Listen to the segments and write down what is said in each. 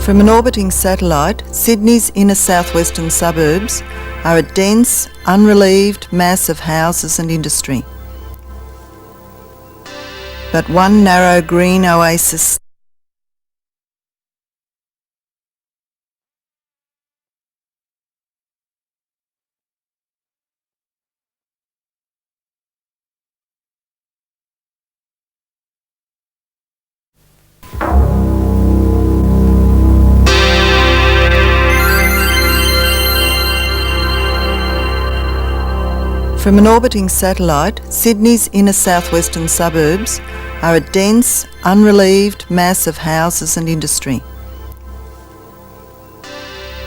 From an orbiting satellite, Sydney's inner southwestern suburbs are a dense, unrelieved mass of houses and industry. But one narrow green oasis From an orbiting satellite, Sydney's inner southwestern suburbs are a dense, unrelieved mass of houses and industry.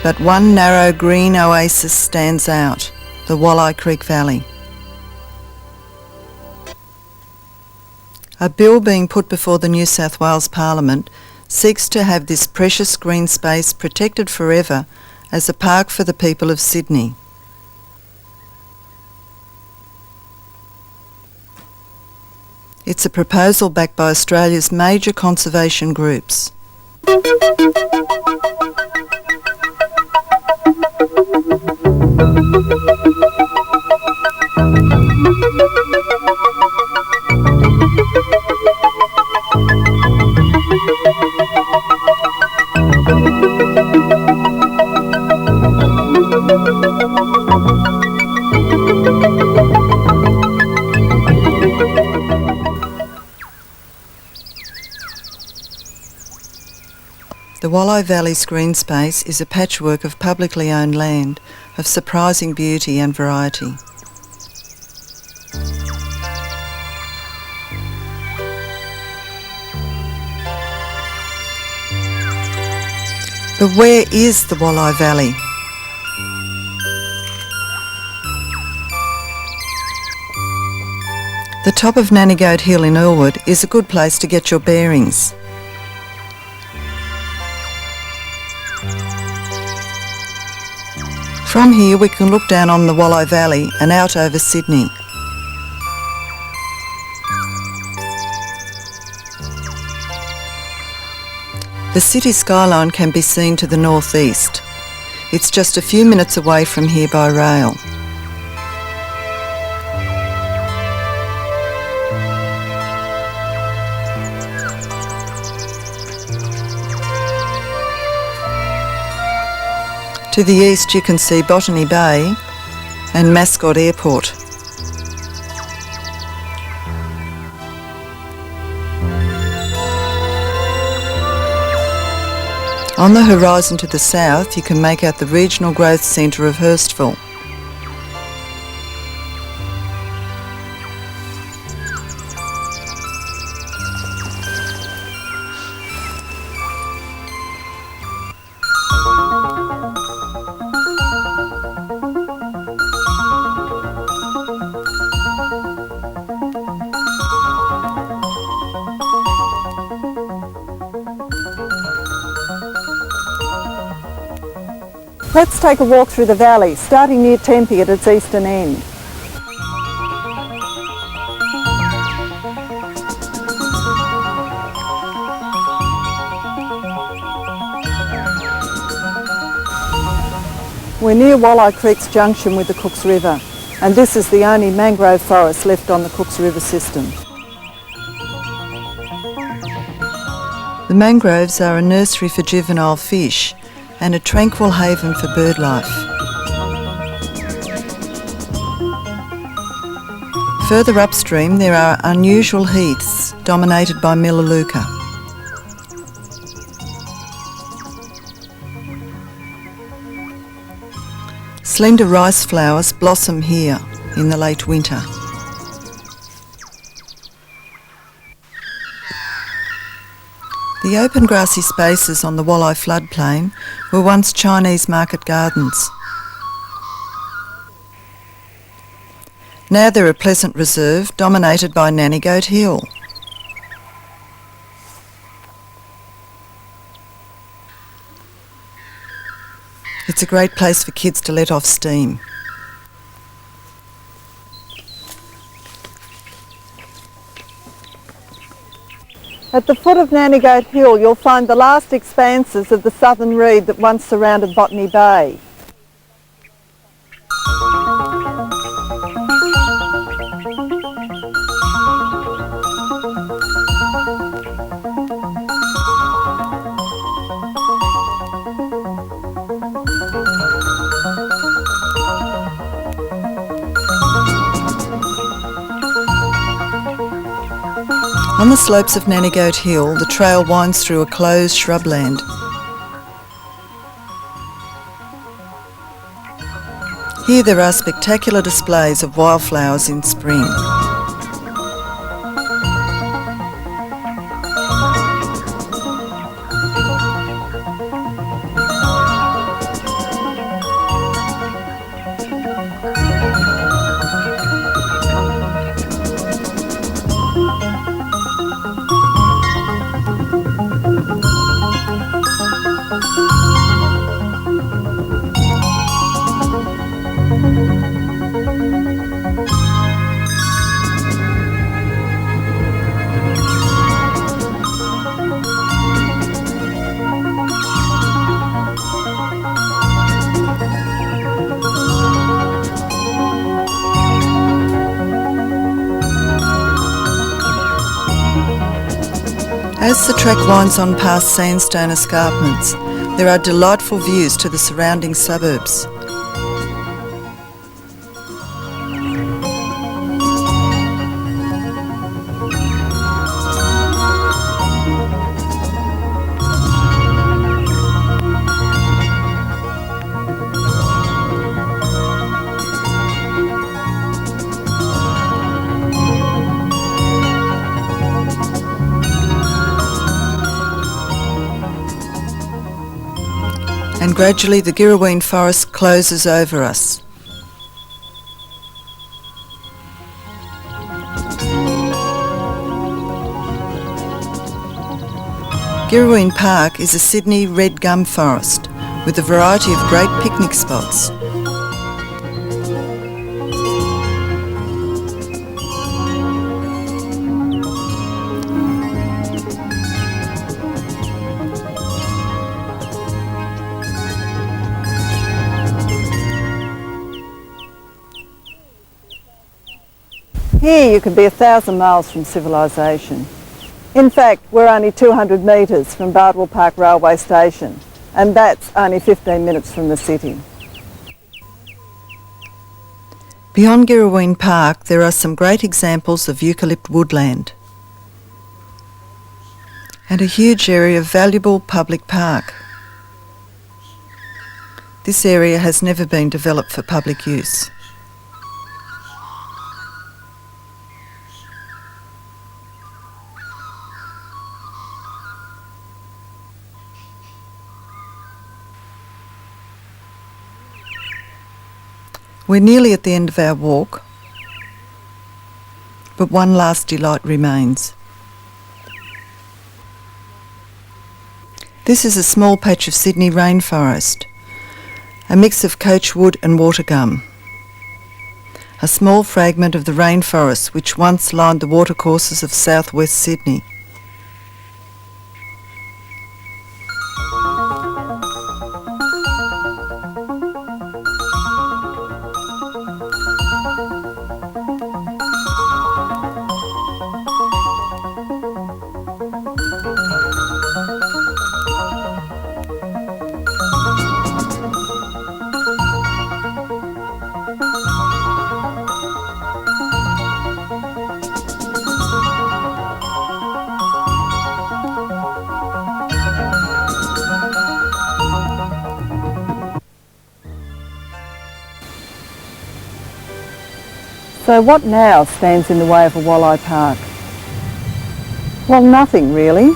But one narrow green oasis stands out, the Wolli Creek Valley. A bill being put before the New South Wales Parliament seeks to have this precious green space protected forever as a park for the people of Sydney. It's a proposal backed by Australia's major conservation groups. The Wolli Valley's green space is a patchwork of publicly owned land of surprising beauty and variety. But where is the Wolli Valley? The top of Nanny Goat Hill in Elwood is a good place to get your bearings. From here we can look down on the Wolli Valley and out over Sydney. The city skyline can be seen to the northeast. It's just a few minutes away from here by rail. To the east you can see Botany Bay and Mascot Airport. On the horizon to the south you can make out the regional growth centre of Hurstville. Let's take a walk through the valley, starting near Tempe at its eastern end. We're near Wolli Creek's junction with the Cooks River, and this is the only mangrove forest left on the Cooks River system. The mangroves are a nursery for juvenile fish and a tranquil haven for bird life. Further upstream there are unusual heaths dominated by melaleuca. Slender rice flowers blossom here in the late winter. The open grassy spaces on the Wolli floodplain were once Chinese market gardens. Now they're a pleasant reserve dominated by Nanny Goat Hill. It's a great place for kids to let off steam. At the foot of Nannygoat Hill you'll find the last expanses of the southern reed that once surrounded Botany Bay. On the slopes of Nannygoat Hill, the trail winds through a closed shrubland. Here there are spectacular displays of wildflowers in spring. As the track winds on past sandstone escarpments, there are delightful views to the surrounding suburbs. And gradually the Girraween forest closes over us. Girraween Park is a Sydney red gum forest with a variety of great picnic spots. Here you could be 1,000 miles from civilisation. In fact, we're only 200 metres from Bardwell Park Railway Station, and that's only 15 minutes from the city. Beyond Girraween Park there are some great examples of eucalypt woodland and a huge area of valuable public park. This area has never been developed for public use. We're nearly at the end of our walk, but one last delight remains. This is a small patch of Sydney rainforest, a mix of coach wood and water gum. A small fragment of the rainforest which once lined the watercourses of southwest Sydney. So what now stands in the way of a Wolli Park? Well, nothing really.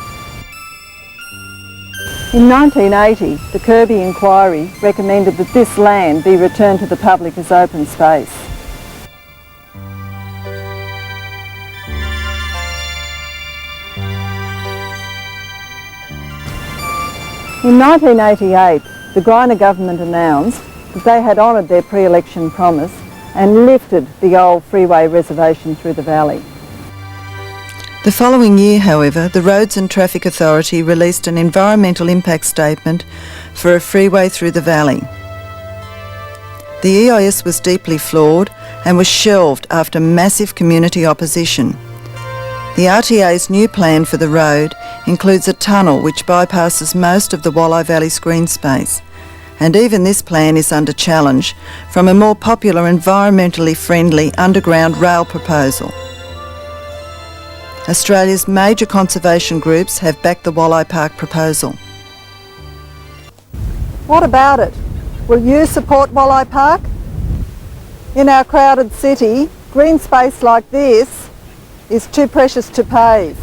In 1980, the Kirby Inquiry recommended that this land be returned to the public as open space. In 1988, the Greiner government announced that they had honoured their pre-election promise and lifted the old freeway reservation through the valley. The following year, however, the Roads and Traffic Authority released an environmental impact statement for a freeway through the valley. The EIS was deeply flawed and was shelved after massive community opposition. The RTA's new plan for the road includes a tunnel which bypasses most of the Wolli Valley's green space, and even this plan is under challenge from a more popular environmentally friendly underground rail proposal. Australia's major conservation groups have backed the Wolli Park proposal. What about it? Will you support Wolli Park? In our crowded city, green space like this is too precious to pave.